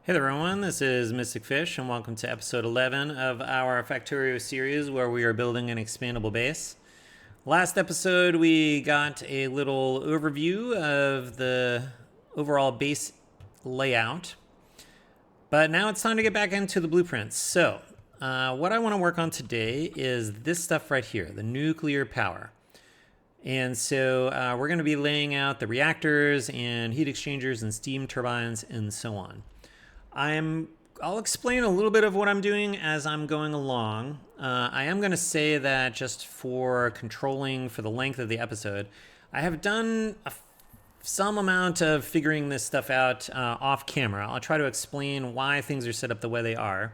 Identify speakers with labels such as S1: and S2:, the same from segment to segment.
S1: Hey there everyone, this is Mystic Fish and welcome to episode 11 of our Factorio series where we are building an expandable base. Last episode we got a little overview of the overall base layout, but now it's time to get back into the blueprints. So what I want to work on today is this stuff right here, the nuclear power. And so we're going to be laying out the reactors and heat exchangers and steam turbines and so on. I'll explain a little bit of what I'm doing as I'm going along. I am going to say that just for controlling for the length of the episode, I have done some amount of figuring this stuff out off camera. I'll try to explain why things are set up the way they are.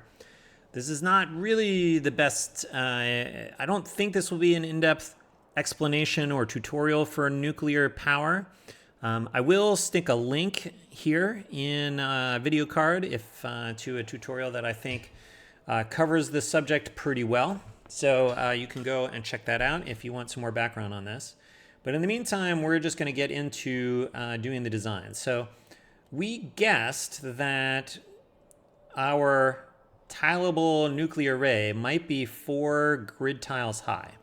S1: This is not really the best. I don't think this will be an in-depth explanation or tutorial for nuclear power. I will stick a link here in a video card to a tutorial that I think covers the subject pretty well. So you can go and check that out if you want some more background on this. But in the meantime, we're just going to get into doing the design. So we guessed that our tileable nuclear array might be 4 grid tiles high.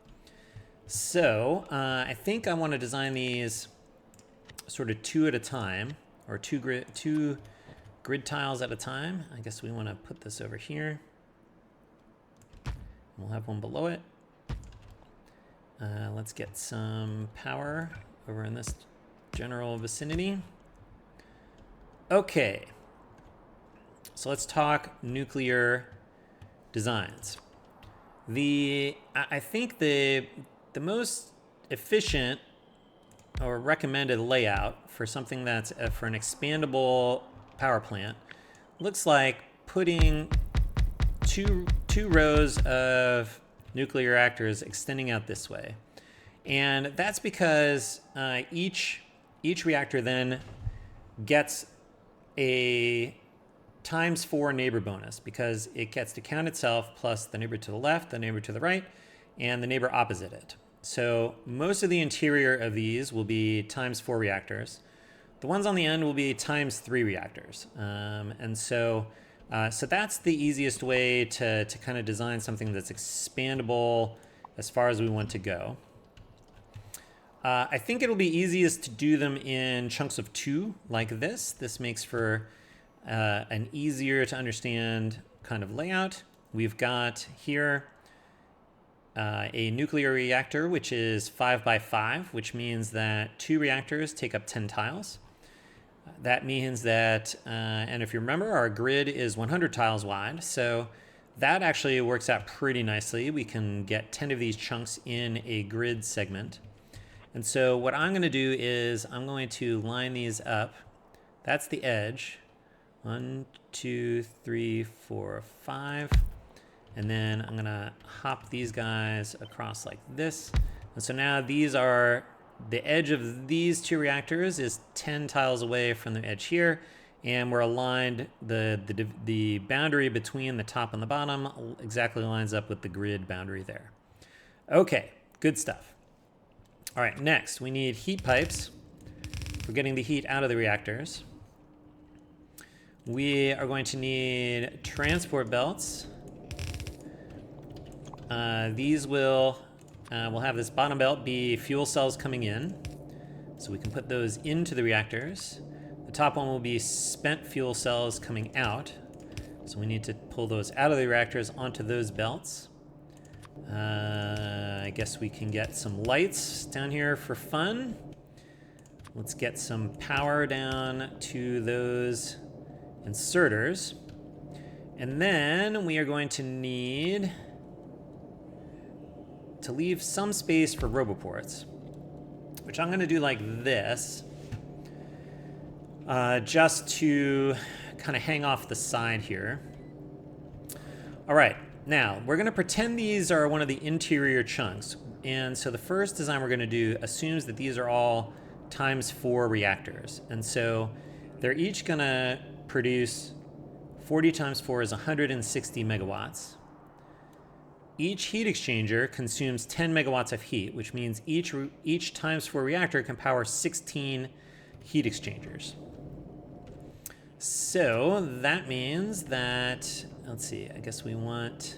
S1: So I think I want to design these sort of 2 at a time, or two grid tiles at a time. I guess we want to put this over here. We'll have one below it. Let's get some power over in this general vicinity. Okay, so let's talk nuclear designs. I think the most efficient or recommended layout for something that's for an expandable power plant looks like putting two rows of nuclear reactors extending out this way. And that's because each reactor then gets a ×4 neighbor bonus, because it gets to count itself plus the neighbor to the left, the neighbor to the right, and the neighbor opposite it. So most of the interior of these will be ×4 reactors. The ones on the end will be ×3 reactors. And so that's the easiest way to kind of design something that's expandable as far as we want to go. I think it'll be easiest to do them in chunks of 2 like this. This makes for an easier to understand kind of layout. We've got here a nuclear reactor, which is 5 by 5, which means that 2 reactors take up 10 tiles. That means that, and if you remember, our grid is 100 tiles wide, so that actually works out pretty nicely. We can get 10 of these chunks in a grid segment. And so what I'm going to do is I'm going to line these up. That's the edge. 1, 2, 3, 4, 5. And then I'm going to hop these guys across like this. And so now these are, the edge of these 2 reactors is 10 tiles away from the edge here. And we're aligned, the boundary between the top and the bottom exactly lines up with the grid boundary there. Okay, good stuff. All right, next we need heat pipes for getting the heat out of the reactors. We are going to need transport belts. These will we'll have this bottom belt be fuel cells coming in, so we can put those into the reactors. The top one will be spent fuel cells coming out, so we need to pull those out of the reactors onto those belts. I guess we can get some lights down here for fun. Let's get some power down to those inserters, and then we are going to need to leave some space for roboports, which I'm going to do like this, just to kind of hang off the side here. All right, now we're going to pretend these are one of the interior chunks. And so the first design we're going to do assumes that these are all ×4 reactors. And so they're each going to produce 40 times 4 is 160 megawatts. Each heat exchanger consumes 10 megawatts of heat, which means each ×4 reactor can power 16 heat exchangers. So that means that, let's see, I guess we want,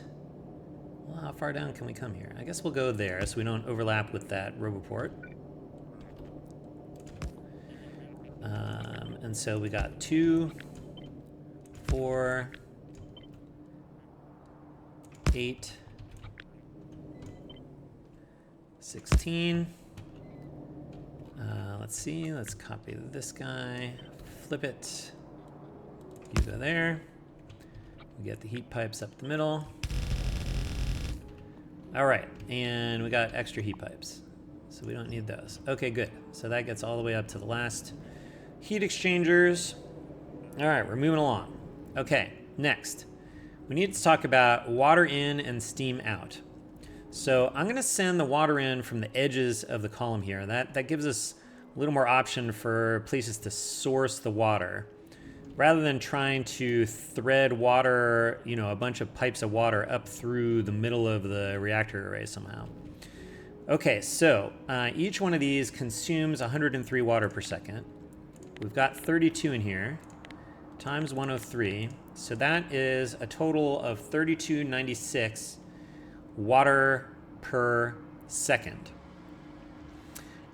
S1: well, how far down can we come here? I guess we'll go there so we don't overlap with that roboport. And so we got 2, 4, 8, 16. Let's see, let's copy this guy, flip it. You go there. We get the heat pipes up the middle. All right, and we got extra heat pipes, so we don't need those. Okay, good. So that gets all the way up to the last heat exchangers. All right, we're moving along. Okay, next, we need to talk about water in and steam out. So I'm going to send the water in from the edges of the column here. That gives us a little more option for places to source the water, rather than trying to thread water, you know, a bunch of pipes of water up through the middle of the reactor array somehow. Okay, so each one of these consumes 103 water per second. We've got 32 in here, times 103. So that is a total of 3296 water per second.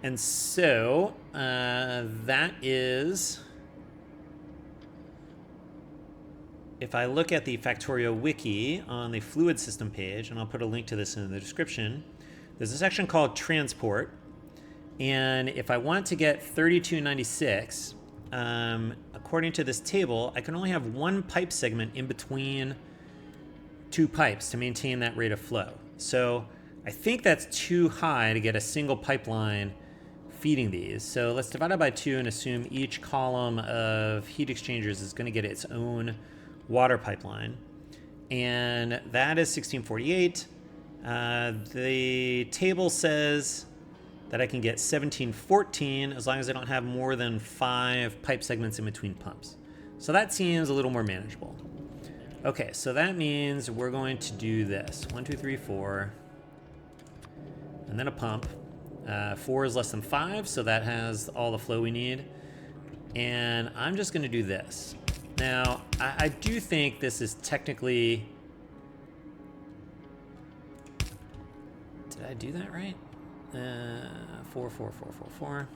S1: And so that is, if I look at the Factorio wiki on the fluid system page, and I'll put a link to this in the description, there's a section called transport. And if I want to get 3296, according to this table, I can only have one pipe segment in between two pipes to maintain that rate of flow. So I think that's too high to get a single pipeline feeding these. So let's divide it by 2 and assume each column of heat exchangers is going to get its own water pipeline. And that is 1648. The table says that I can get 1714 as long as I don't have more than 5 pipe segments in between pumps. So that seems a little more manageable. Okay, so that means we're going to do this. 1, 2, 3, 4. And then a pump. 4 is less than 5, so that has all the flow we need. And I'm just going to do this. Now, I do think this is technically... Did I do that right? 4, 4, 4, 4, 4.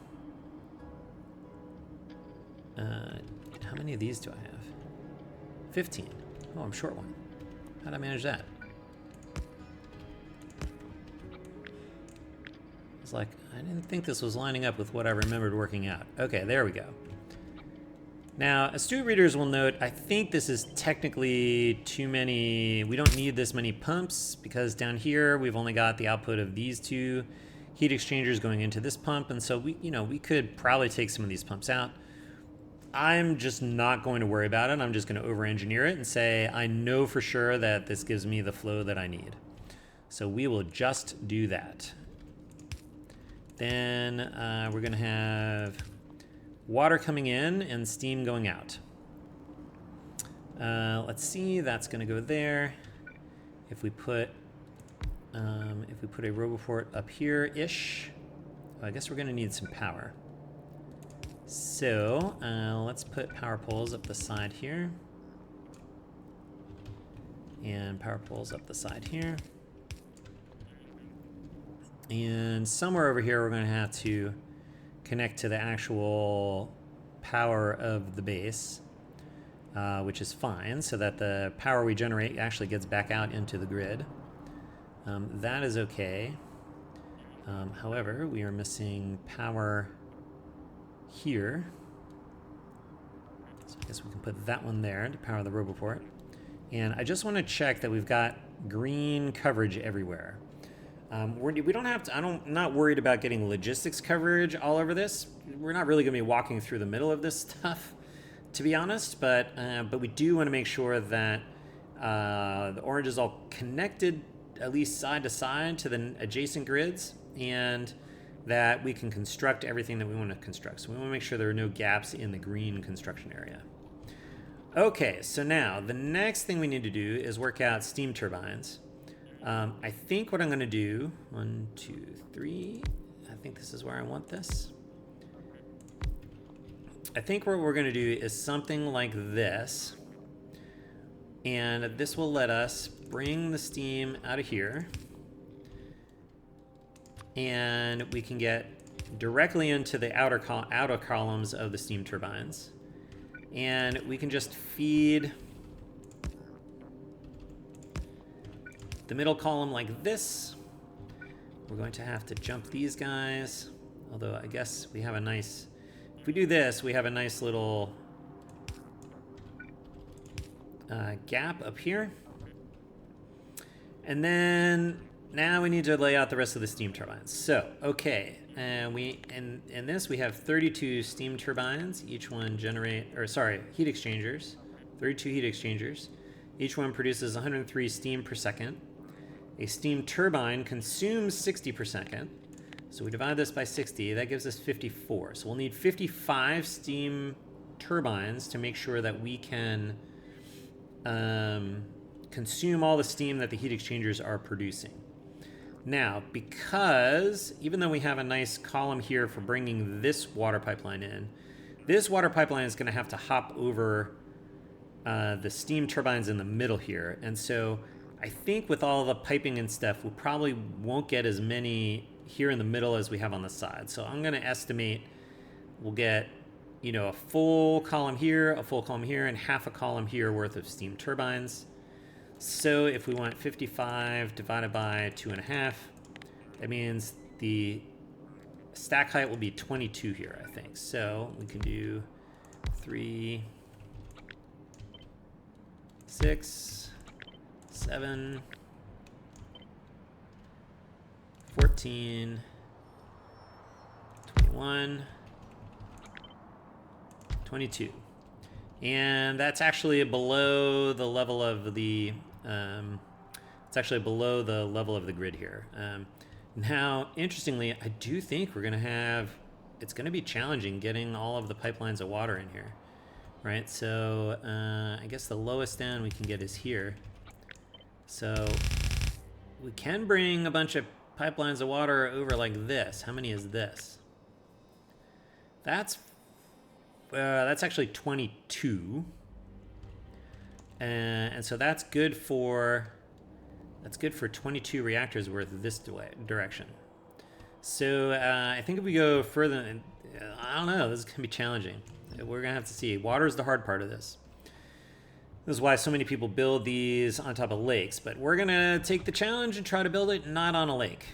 S1: How many of these do I have? 15. Oh, I'm short one. How'd I manage that? It's like, I didn't think this was lining up with what I remembered working out. Okay, there we go. Now, astute readers will note, I think this is technically too many. We don't need this many pumps because down here we've only got the output of these 2 heat exchangers going into this pump, and so we could probably take some of these pumps out. I'm just not going to worry about it. I'm just going to over-engineer it and say I know for sure that this gives me the flow that I need. So we will just do that. Then we're going to have water coming in and steam going out. Let's see, that's going to go there. If we put a roboport up here-ish, I guess we're going to need some power. So let's put power poles up the side here. And power poles up the side here. And somewhere over here we're going to have to connect to the actual power of the base, which is fine, so that the power we generate actually gets back out into the grid. That is okay. However, we are missing power here. So I guess we can put that one there to power the roboport. And I just want to check that we've got green coverage everywhere. We don't have to, I'm not worried about getting logistics coverage all over this. We're not really going to be walking through the middle of this stuff, to be honest, but we do want to make sure that the orange is all connected, at least side to side, to the adjacent grids, and that we can construct everything that we want to construct. So we want to make sure there are no gaps in the green construction area. Okay, so now the next thing we need to do is work out steam turbines. I think what I'm going to do, 1, 2, 3, I think this is where I want this. I think what we're going to do is something like this. And this will let us bring the steam out of here. And we can get directly into the outer columns of the steam turbines. And we can just feed the middle column like this. We're going to have to jump these guys. Although I guess we have a nice... If we do this, we have a nice little gap up here. And then now we need to lay out the rest of the steam turbines. So, okay. And in this we have 32 steam turbines. Each one heat exchangers. 32 heat exchangers. Each one produces 103 steam per second. A steam turbine consumes 60 per second. So we divide this by 60, that gives us 54. So we'll need 55 steam turbines to make sure that we can consume all the steam that the heat exchangers are producing. Now, because even though we have a nice column here for bringing this water pipeline in, this water pipeline is going to have to hop over the steam turbines in the middle here. And so I think with all the piping and stuff, we probably won't get as many here in the middle as we have on the side. So I'm going to estimate we'll get, a full column here, a full column here, and half a column here worth of steam turbines. So if we want 55 divided by 2.5, that means the stack height will be 22 here, I think. So we can do 3, 6, 7, 14, 21, 22. And that's actually below the level of the grid here. Now, interestingly, I do think it's going to be challenging getting all of the pipelines of water in here, right? So I guess the lowest end we can get is here. So we can bring a bunch of pipelines of water over like this. How many is this? That's actually 22. And so that's good for 22 reactors worth this direction. So I think if we go further, I don't know, this is going to be challenging. We're going to have to see. Water is the hard part of this. This is why so many people build these on top of lakes. But we're going to take the challenge and try to build it not on a lake.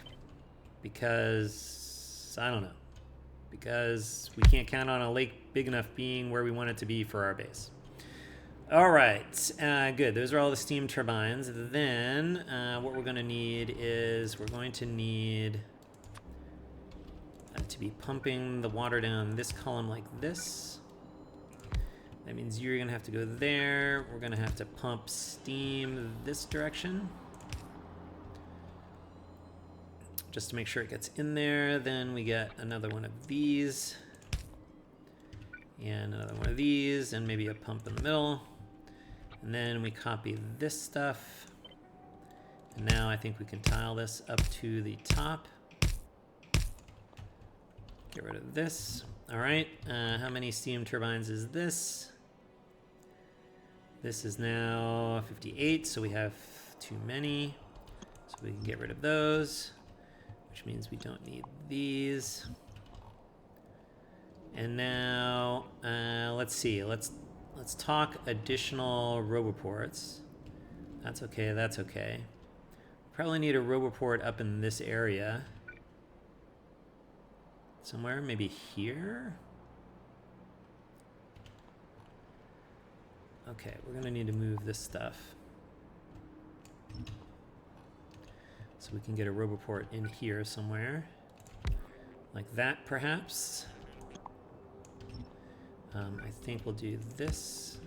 S1: Because, I don't know. Because we can't count on a lake big enough being where we want it to be for our base. All right, good. Those are all the steam turbines. Then what we're going to need is we're going to need to be pumping the water down this column like this. That means you're going to have to go there. We're going to have to pump steam this direction, just to make sure it gets in there. Then we get another one of these, and another one of these, and maybe a pump in the middle. And then we copy this stuff. And now I think we can tile this up to the top. Get rid of this. All right, how many steam turbines is this? This is now 58, so we have too many. So we can get rid of those, which means we don't need these. And now, let's see, let's talk additional roboports. That's okay, that's okay. Probably need a roboport up in this area. Somewhere, maybe here? Okay, we're gonna need to move this stuff. So we can get a roboport in here somewhere. Like that, perhaps. I think we'll do this.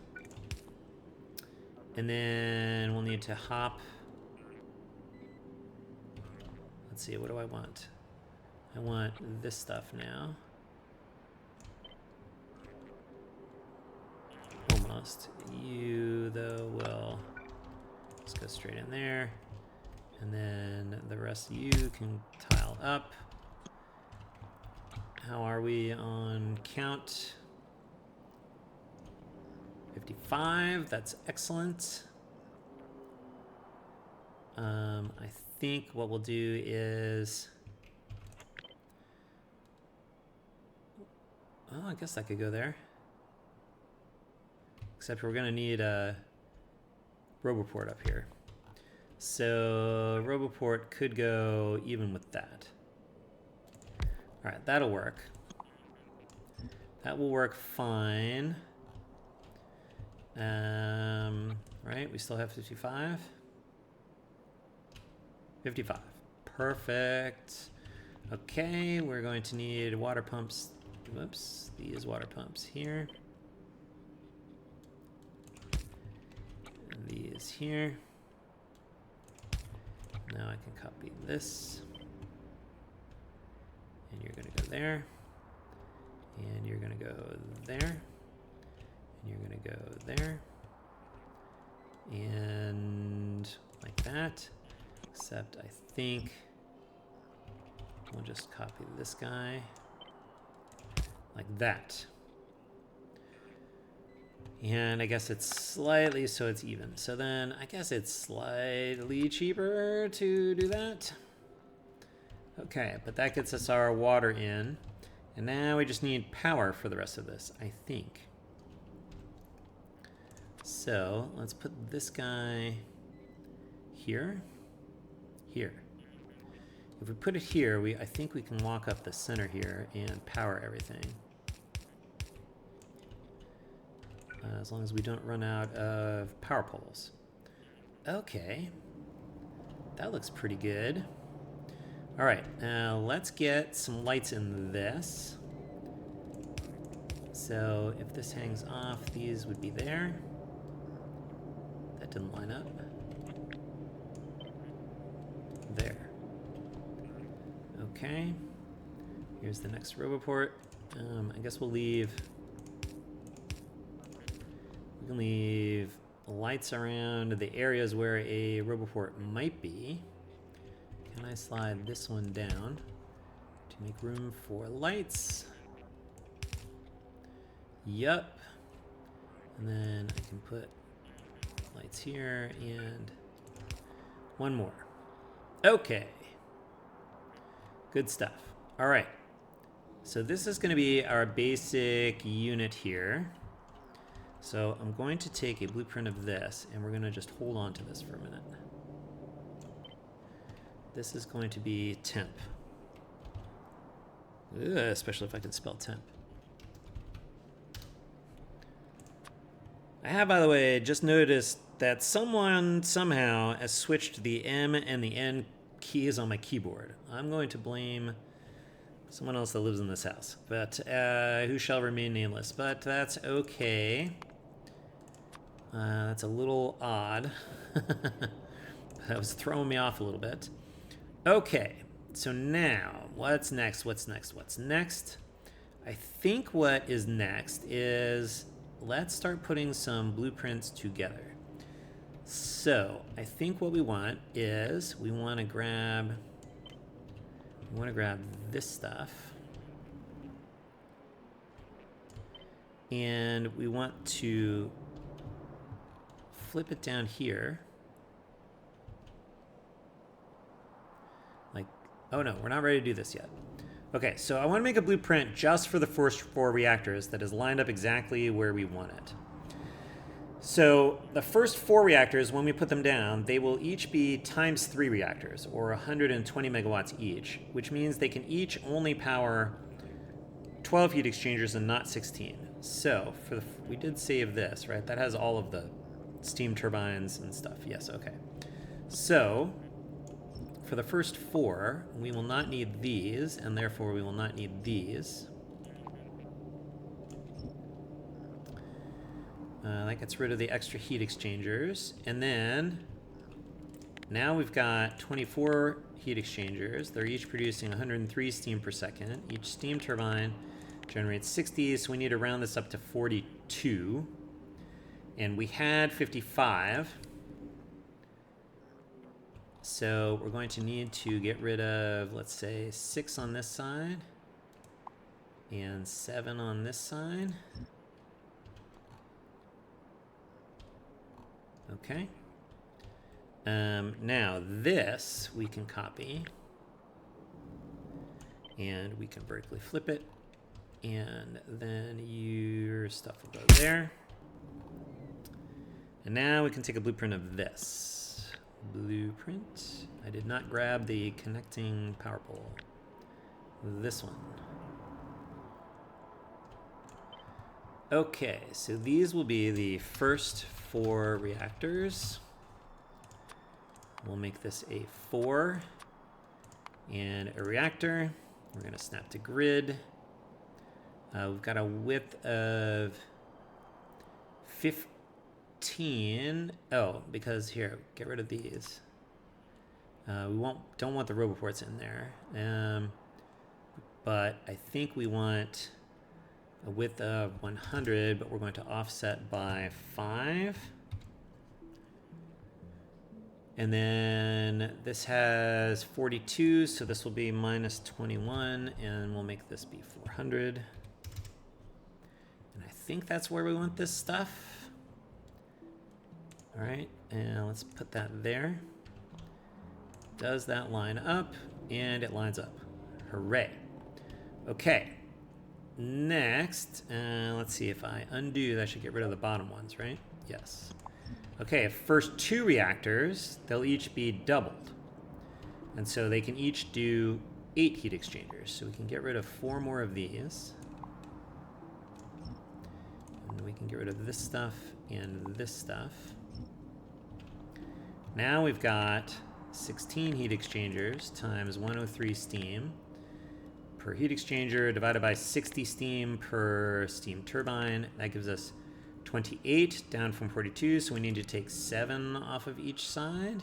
S1: And then we'll need to hop. Let's see, what do I want? I want this stuff now. Almost. You, though, will just go straight in there. And then the rest of you can tile up. How are we on count? 55, that's excellent. I think what we'll do is, oh, I guess that could go there. Except we're gonna need a Roboport up here. So Roboport could go even with that. All right, that'll work. That will work fine. Right, we still have 55. 55. Perfect. Okay, we're going to need water pumps. Whoops, these water pumps here. And these here. Now I can copy this. And you're going to go there. And you're going to go there. And you're going to go there. And like that. Except I think we'll just copy this guy like that. And I guess it's slightly so it's even. So then I guess it's slightly cheaper to do that. Okay, but that gets us our water in. And now we just need power for the rest of this, I think. So let's put this guy here. Here. If we put it here, I think we can walk up the center here and power everything. As long as we don't run out of power poles. Okay. That looks pretty good. All right, now let's get some lights in this. So if this hangs off, these would be there. That didn't line up. There. Okay. Here's the next Roboport. I guess we'll leave... We can leave lights around the areas where a Roboport might be. Can I slide this one down to make room for lights? Yup. And then I can put lights here and one more. Okay. Good stuff. All right. So this is going to be our basic unit here. So I'm going to take a blueprint of this and we're going to just hold on to this for a minute. This is going to be temp. Ugh, especially if I can spell temp. I have, by the way, just noticed that someone somehow has switched the M and the N keys on my keyboard. I'm going to blame someone else that lives in this house, but who shall remain nameless. But that's okay. That's a little odd. That was throwing me off a little bit. Okay, so now, what's next? What's next? What's next? I think what is next is let's start putting some blueprints together. So I think what we want is we want to grab this stuff, and we want to flip it down here. Like, oh no, we're not ready to do this yet. Okay, so I want to make a blueprint just for the first 4 reactors that is lined up exactly where we want it. So the first 4 reactors, when we put them down, they will each be ×3 reactors, or 120 megawatts each, which means they can each only power 12 heat exchangers and not 16. So for we did save this, right? That has all of the steam turbines and stuff. Yes, okay. So for the first 4, we will not need these, and therefore we will not need these. That gets rid of the extra heat exchangers. And then, now we've got 24 heat exchangers. They're each producing 103 steam per second. Each steam turbine generates 60, so we need to round this up to 42. And we had 55. So we're going to need to get rid of, let's say, 6 on this side and 7 on this side. Okay. Now this we can copy, and we can vertically flip it, and then your stuff will go there. And now we can take a blueprint of this. Blueprint. I did not grab the connecting power pole. This one. Okay, so these will be the first 4 reactors. We'll make this a 4 and a reactor. We're going to snap to grid. We've got a width of 15. Oh, because here, get rid of these. We don't want the roboports in there. But I think we want a width of 100, but we're going to offset by 5. And then this has 42, so this will be minus 21, and we'll make this be 400. And I think that's where we want this stuff. All right, and let's put that there. Does that line up? And it lines up. Hooray. Okay. Next, let's see, if I undo, that should get rid of the bottom ones, right? Yes. Okay, first 2 reactors, they'll each be doubled. And so they can each do 8 heat exchangers. So we can get rid of 4 more of these. And we can get rid of this stuff and this stuff. Now we've got 16 heat exchangers times 103 steam per heat exchanger divided by 60 steam per steam turbine. That gives us 28 down from 42, so we need to take 7 off of each side,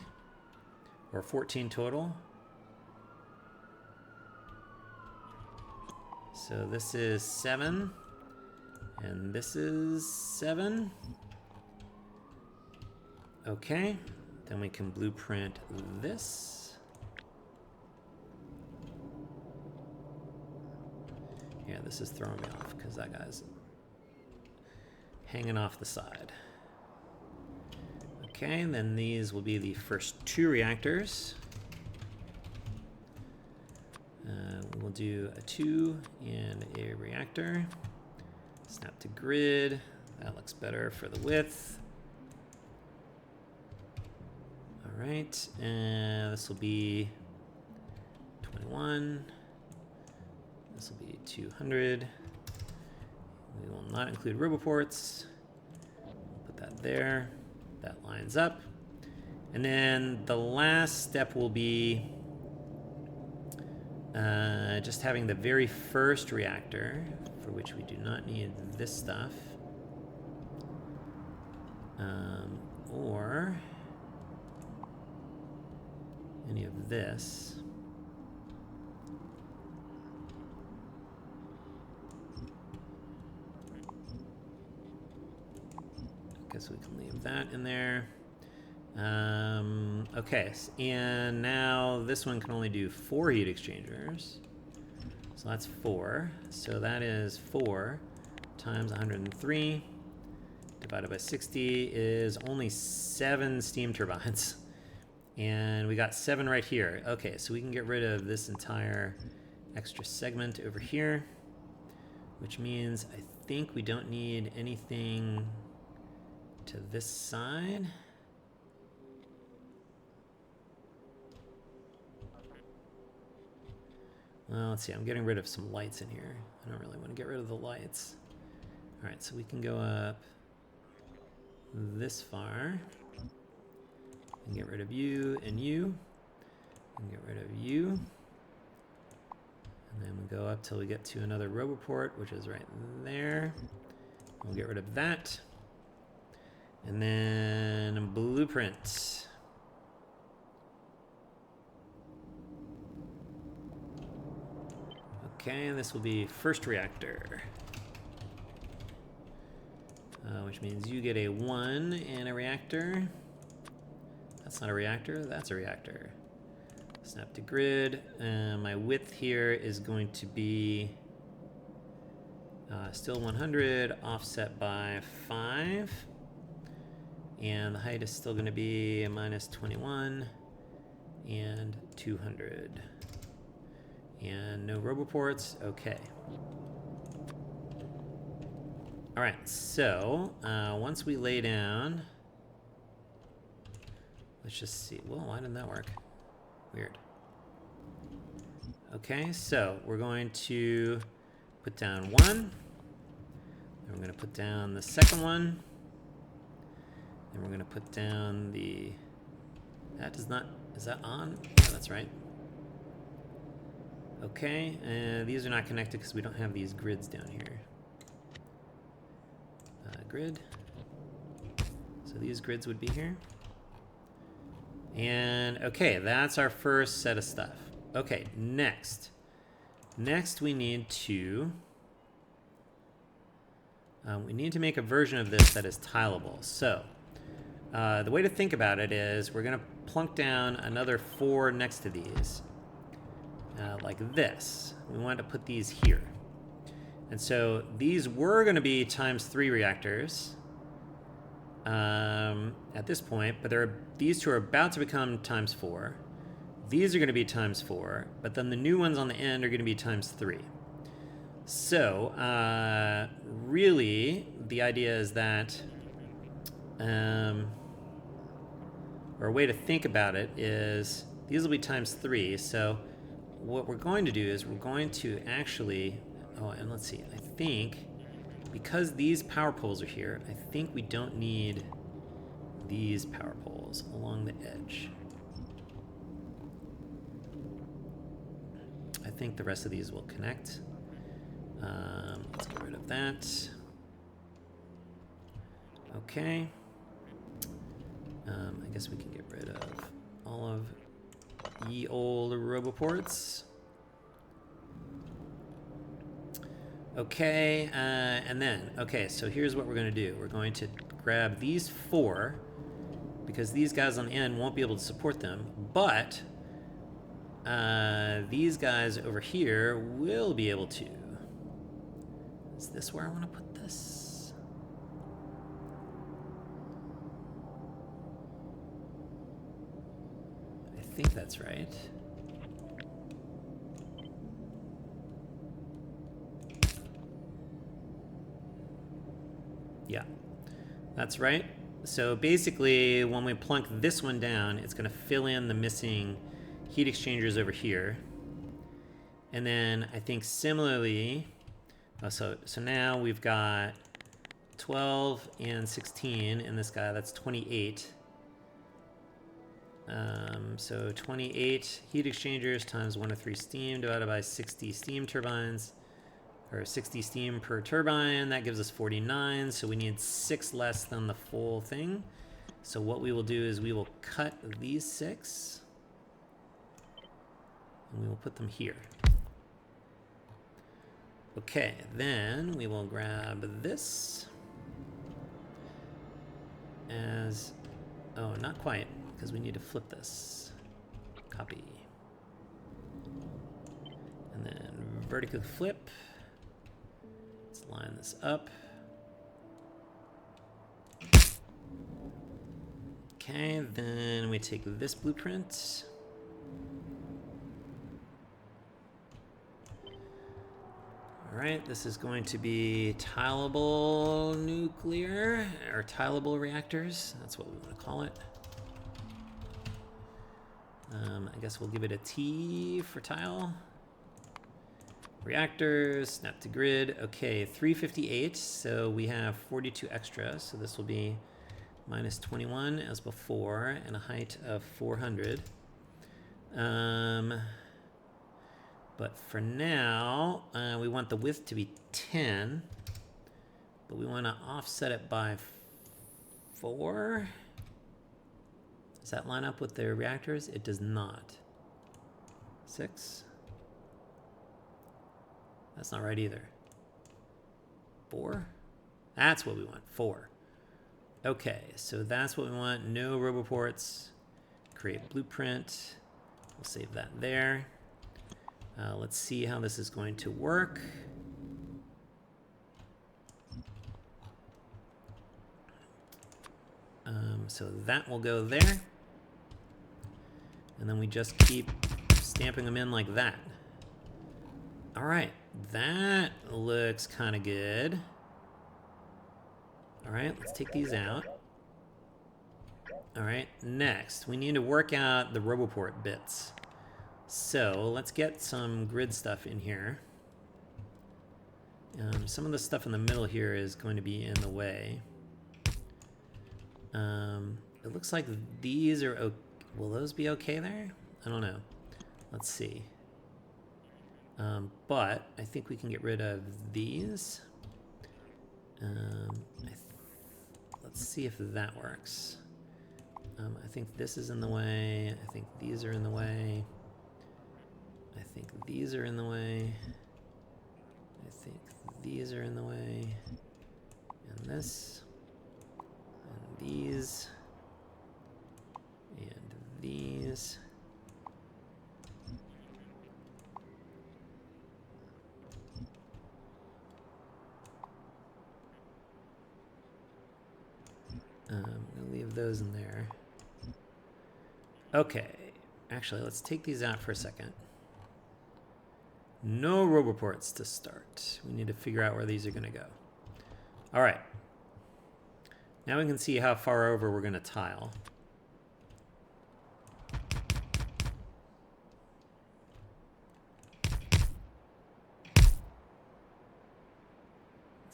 S1: or 14 total. So this is 7, and this is 7. Okay, then we can blueprint this. Yeah, this is throwing me off because that guy's hanging off the side. Okay, and then these will be the first 2 reactors. We'll do a 2 and a reactor. Snap to grid. That looks better for the width. All right, and this will be 21. This will be 200. We will not include roboports. We'll put that there. That lines up. And then the last step will be just having the very first reactor, for which we do not need this stuff. Or any of this. Guess we can leave that in there. Okay, and now this one can only do 4 heat exchangers. So that's 4. So that is 4 times 103 divided by 60 is only 7 steam turbines. And we got 7 right here. Okay, so we can get rid of this entire extra segment over here, which means I think we don't need anything to this side. Well, let's see, I'm getting rid of some lights in here. I don't really want to get rid of the lights. All right, so we can go up this far and get rid of you and you, and get rid of you. And then we'll go up till we get to another roboport, which is right there. We'll get rid of that. And then blueprint. Okay, and this will be first reactor. Which means you get a 1 and a reactor. That's not a reactor, that's a reactor. Snap to grid. My width here is going to be still 100, offset by 5. And the height is still going to be minus 21 and 200. And no roboports. Okay. All right, so once we lay down, let's just see. Well, why didn't that work? Weird. Okay, so we're going to put down one. Then we're going to put down the second one. Then we're going to put down the... That does not... Is that on? Yeah, that's right. Okay, and these are not connected because we don't have these grids down here. Grid. So these grids would be here. And okay, that's our first set of stuff. Okay, next we need to make a version of this that is tileable. So the way to think about it is we're going to plunk down another 4 next to these like this. We want to put these here. And so these were going to be ×3 reactors at this point, but these two are about to become ×4. These are going to be ×4, but then the new ones on the end are going to be ×3. So really, the idea is that, or a way to think about it is these will be ×3. So what we're going to do is we're going to actually, oh, and let's see, I think because these power poles are here, I think we don't need these power poles along the edge. I think the rest of these will connect. Let's get rid of that. Okay. I guess we can get rid of all of ye old roboports. Okay, and then, okay, so here's what we're going to do. We're going to grab these 4, because these guys on the end won't be able to support them, but these guys over here will be able to. Is this where I want to put this? I think that's right. Yeah, that's right. So basically, when we plunk this one down, it's going to fill in the missing heat exchangers over here. And then I think similarly, so now we've got 12 and 16 in this guy. That's 28. So 28 heat exchangers times 1 to 3 steam divided by 60 steam turbines, or 60 steam per turbine. That gives us 49. So we need 6 less than the full thing. So what we will do is we will cut these 6 and we will put them here. Okay, then we will grab this as, oh, not quite, because we need to flip this. Copy. And then vertically flip. Let's line this up. Okay, then we take this blueprint. All right, this is going to be tileable nuclear, or tileable reactors. That's what we want to call it. I guess we'll give it a T for tile. Reactors, snap to grid. Okay, 358, so we have 42 extra, so this will be minus 21 as before, and a height of 400. But for now, we want the width to be 10, but we want to offset it by 4. Does that line up with the reactors? It does not. 6. That's not right either. 4? That's what we want, 4. Okay, so that's what we want. No roboports. Create blueprint. We'll save that there. Let's see how this is going to work. So that will go there. And then we just keep stamping them in like that. All right, that looks kind of good. All right, let's take these out. All right, next, we need to work out the Roboport bits. So let's get some grid stuff in here. Some of the stuff in the middle here is going to be in the way. It looks like these are okay. Will those be okay there? I don't know. Let's see. But I think we can get rid of these. Let's see if that works. I think this is in the way. I think these are in the way. I think these are in the way. I think these are in the way. And this. And these. And these. We'll leave those in there. Okay. Actually, let's take these out for a second. No Roboports to start. We need to figure out where these are going to go. All right. Now we can see how far over we're going to tile.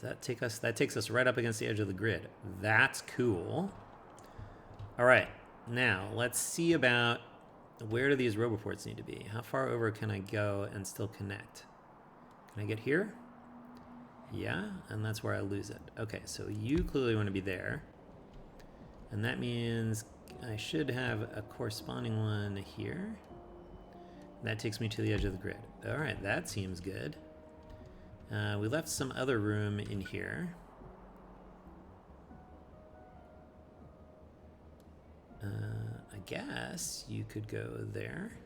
S1: That takes us right up against the edge of the grid. That's cool. All right. Now, let's see about where do these Roboports need to be? How far over can I go and still connect? Can I get here? Yeah, and that's where I lose it. Okay, so you clearly want to be there. And that means I should have a corresponding one here. That takes me to the edge of the grid. All right, that seems good. We left some other room in here. I guess you could go there.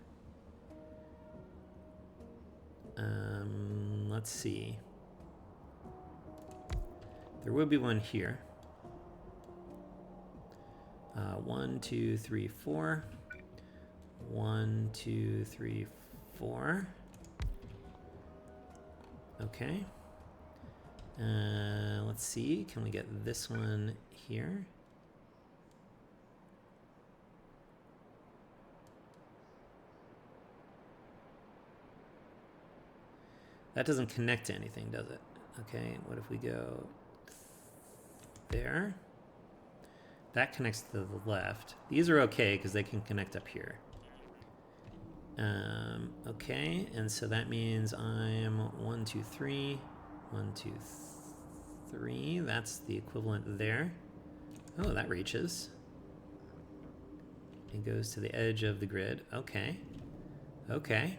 S1: Let's see. There will be one here. 1, 2, 3, 4. 1, 2, 3, 4. Okay. Let's see. Can we get this one here? That doesn't connect to anything, does it? Okay, what if we go there? That connects to the left. These are okay because they can connect up here. Okay, and so that means I'm 1, 2, 3. 1, 2, 3. That's the equivalent there. Oh, that reaches. It goes to the edge of the grid. Okay. Okay.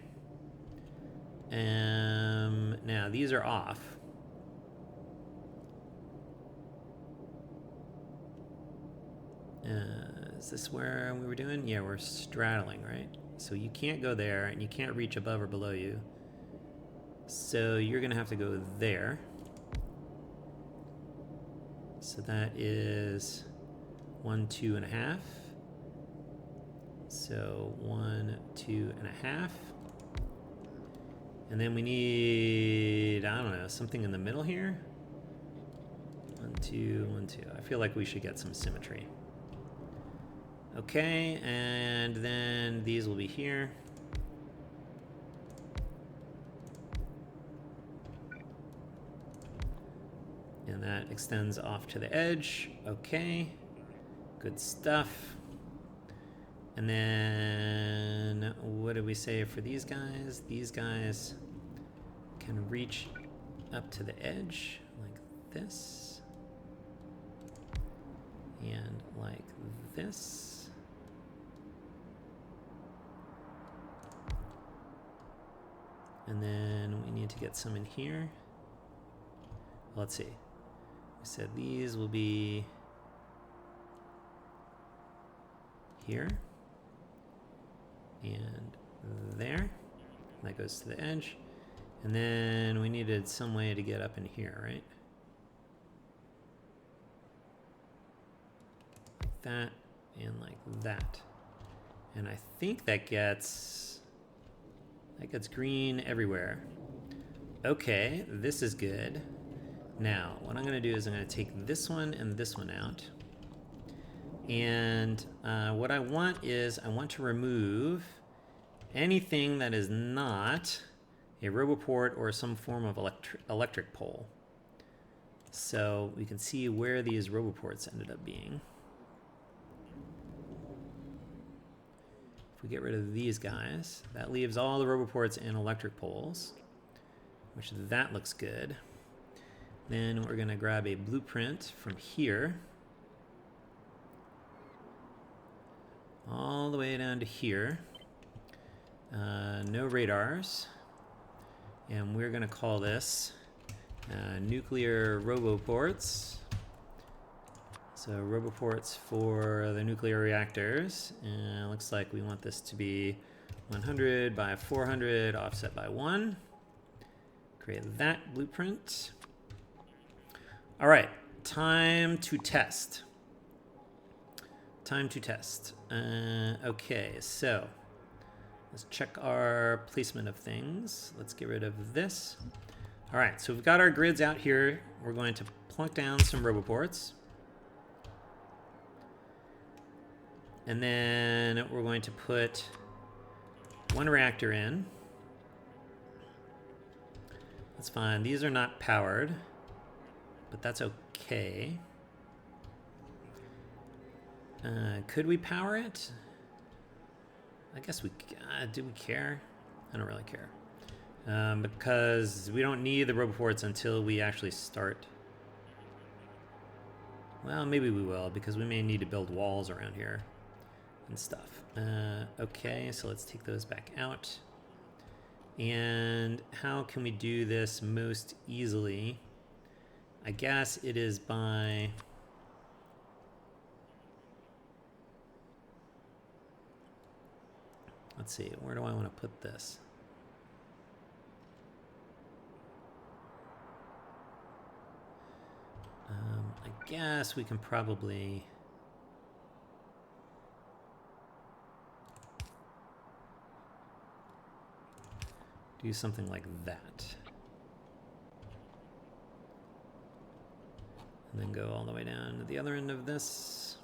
S1: Now these are off. Is this where we were doing? Yeah, we're straddling, right? So you can't go there, and you can't reach above or below you. So you're going to have to go there. So that is 1, 2.5. So 1, 2.5. And then we need, I don't know, something in the middle here. 1, 2, 1, 2. I feel like we should get some symmetry. Okay, and then these will be here. And that extends off to the edge. Okay, good stuff. And then what did we say for these guys? These guys can reach up to the edge like this. And like this. And then we need to get some in here. Let's see. We said these will be here and there. That goes to the edge. And then we needed some way to get up in here, right? Like that. and like that. And I think that gets green everywhere. Okay, this is good. Now, what I'm going to do is I'm going to take this one and this one out. And what I want is I want to remove anything that is not a roboport or some form of electric pole. So we can see where these roboports ended up being. If we get rid of these guys, that leaves all the roboports and electric poles, which that looks good. Then we're going to grab a blueprint from here all the way down to here. No radars. And we're going to call this nuclear roboports. So roboports for the nuclear reactors. And it looks like we want this to be 100 by 400 offset by 1. Create that blueprint. All right, time to test. Time to test. Okay, so let's check our placement of things. Let's get rid of this. All right, so we've got our grids out here. We're going to plunk down some roboports. And then we're going to put one reactor in. That's fine. These are not powered, but that's okay. Could we power it? I guess we... do we care? I don't really care. Because we don't need the roboports until we actually start. Well, maybe we will, because we may need to build walls around here and stuff. Okay, so let's take those back out. And how can we do this most easily? I guess it is by... Let's see, where do I want to put this? I guess we can probably... do something like that. And then go all the way down to the other end of this.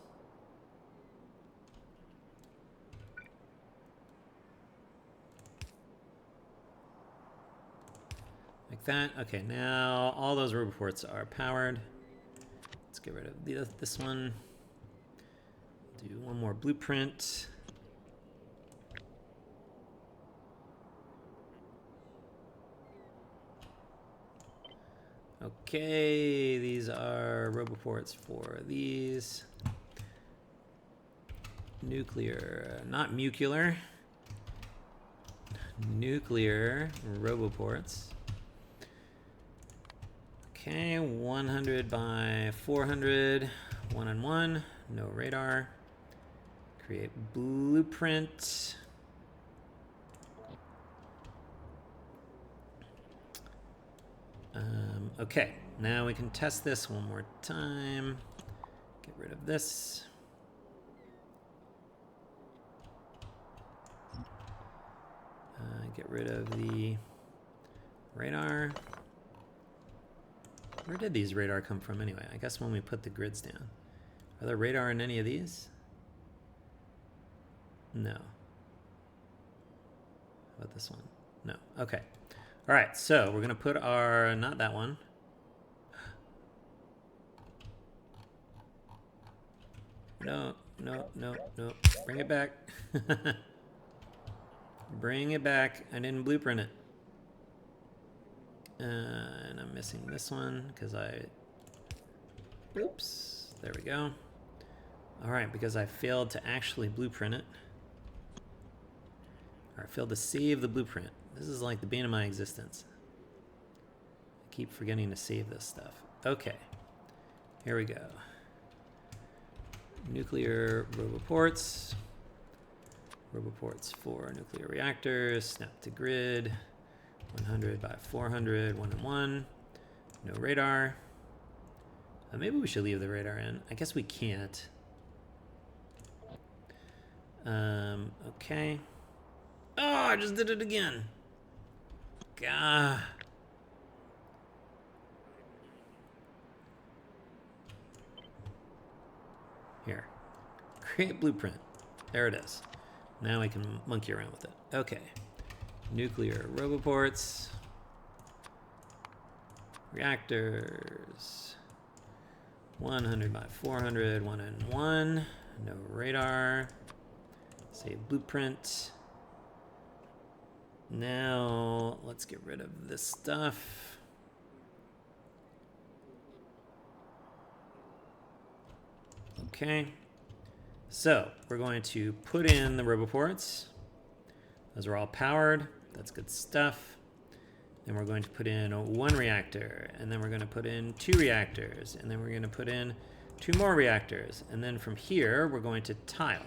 S1: Like that. Okay, now all those roboports are powered. Let's get rid of this one. Do one more blueprint. Okay, these are roboports for these. Nuclear, not mucular. Nuclear roboports. Okay, 100 by 400, 1 on 1, no radar. Create blueprint. Okay, now we can test this one more time. Get rid of this. Get rid of the radar. Where did these radar come from anyway? I guess when we put the grids down. Are there radar in any of these? No. How about this one? No. Okay. All right, so we're going to put our, not that one. No, no, no, no. Bring it back. Bring it back. I didn't blueprint it. And I'm missing this one because oops, there we go. All right, because I failed to actually blueprint it. Or I failed to save the blueprint. This is like the bane of my existence. I keep forgetting to save this stuff. Okay, here we go. Nuclear roboports. Roboports for nuclear reactors. Snap to grid. 100 by 400, 1 on 1. No radar. Maybe we should leave the radar in. I guess we can't. Okay. Oh, I just did it again. Gah. Here. Create blueprint. There it is. Now we can monkey around with it. Okay. Nuclear roboports. Reactors. 100 by 400, 1 and 1. No radar. Save blueprint. Now, let's get rid of this stuff. Okay. So, we're going to put in the roboports. Those are all powered. That's good stuff. Then we're going to put in 1 reactor, and then we're going to put in 2 reactors, and then we're going to put in 2 more reactors. And then from here, we're going to tile.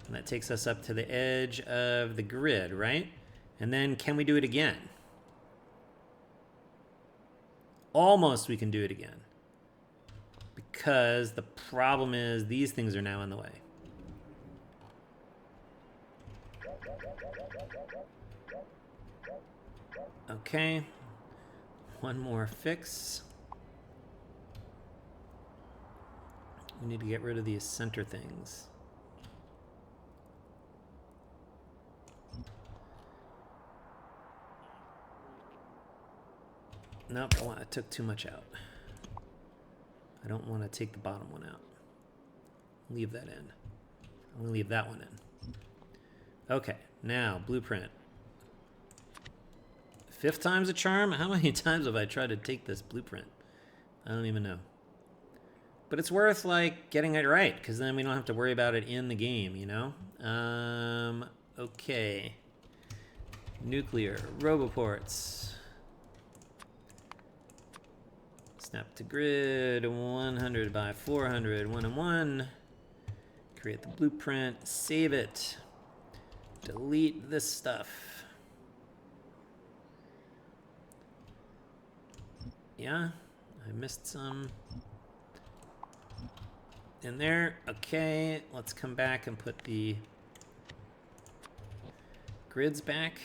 S1: And that takes us up to the edge of the grid, right? And then can we do it again? Almost we can do it again. Because the problem is these things are now in the way. Okay. One more fix. We need to get rid of these center things. Nope, I took too much out. I don't want to take the bottom one out. Leave that in. I'm going to leave that one in. Okay, now blueprint. 5th time's a charm? How many times have I tried to take this blueprint? I don't even know. But it's worth like getting it right, because then we don't have to worry about it in the game, you know? Okay. Nuclear roboports. Snap to grid, 100 by 400, 1 and 1. Create the blueprint, save it. Delete this stuff. Yeah, I missed some in there. Okay, let's come back and put the grids back.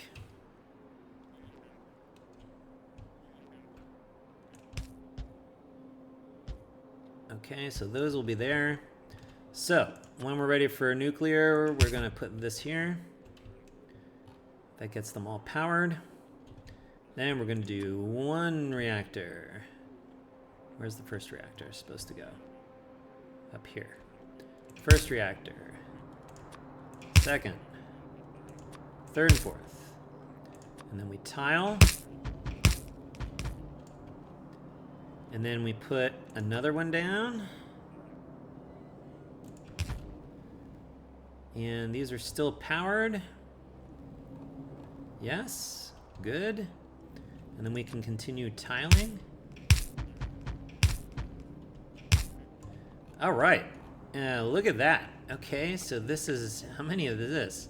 S1: Okay, so those will be there. So, when we're ready for nuclear, we're going to put this here. That gets them all powered. Then we're going to do 1 reactor. Where's the first reactor supposed to go? Up here. First reactor. Second. Third and fourth. And then we tile. And then we put another one down. And these are still powered. Yes, good. And then we can continue tiling. All right, look at that. Okay, so this is, how many of this?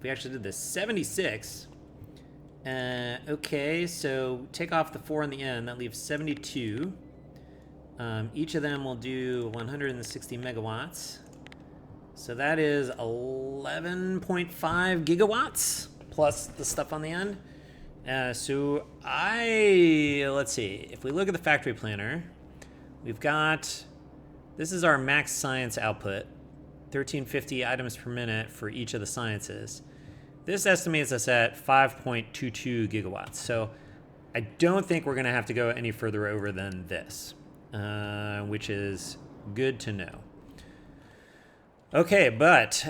S1: We actually did this, 76. Okay, so take off the 4 in the end, that leaves 72. Each of them will do 160 megawatts. So that is 11.5 gigawatts plus the stuff on the end. So let's see, if we look at the factory planner, we've got, this is our max science output, 1350 items per minute for each of the sciences. This estimates us at 5.22 gigawatts. So I don't think we're going to have to go any further over than this, which is good to know. Okay, but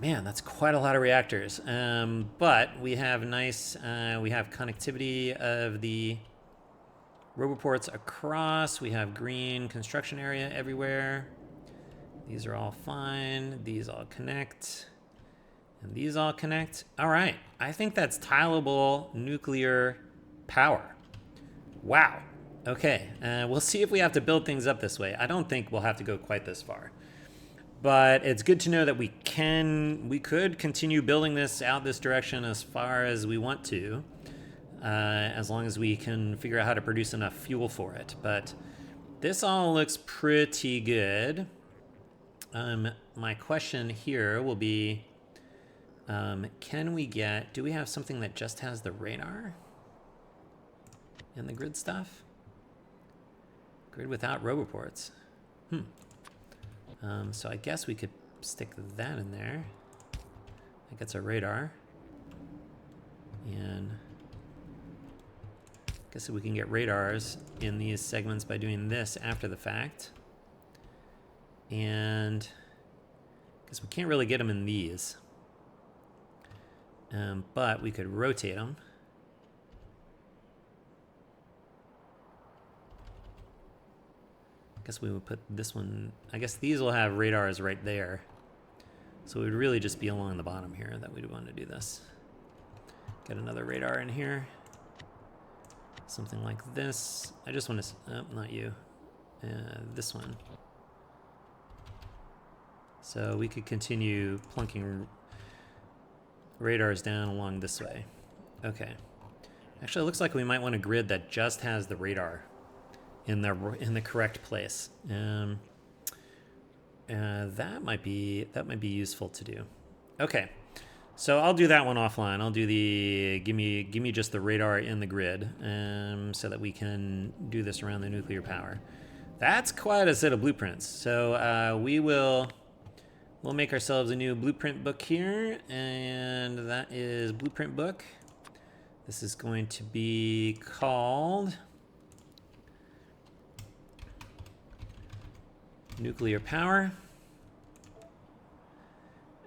S1: man, that's quite a lot of reactors. But we have we have connectivity of the roboports across. We have green construction area everywhere. These are all fine. These all connect. And these all connect. All right, I think that's tileable nuclear power. Wow. Okay, we'll see if we have to build things up this way. I don't think we'll have to go quite this far. But it's good to know that we could continue building this out this direction as far as we want to, as long as we can figure out how to produce enough fuel for it. But this all looks pretty good. My question here will be, can we get, do we have something that just has the radar and the grid stuff? Grid without roboports. So I guess we could stick that in there. That gets our radar. And I guess we can get radars in these segments by doing this after the fact. And I guess we can't really get them in these. But we could rotate them. I guess we would put this one, I guess these will have radars right there. So it would really just be along the bottom here that we'd want to do this. Get another radar in here. Something like this. I just want to, not you. This one. So we could continue plunking radars down along this way. Okay. Actually, it looks like we might want a grid that just has the radar in the correct place. That might be useful to do. Okay, so I'll do that one offline. I'll do the give me just the radar in the grid, so that we can do this around the nuclear power. That's quite a set of blueprints. So we'll make ourselves a new blueprint book here, and that is blueprint book. This is going to be called nuclear power.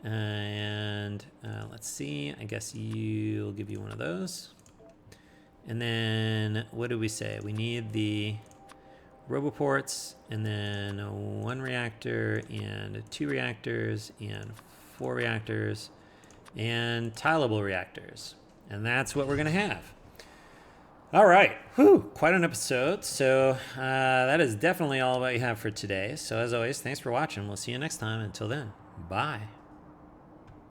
S1: And let's see, I guess you'll give you one of those. And then what do we say? We need the roboports, and then 1 reactor and 2 reactors and 4 reactors and tileable reactors. And that's what we're gonna have. All right, whew, quite an episode. So that is definitely all that we have for today. So as always, thanks for watching. We'll see you next time. Until then, bye.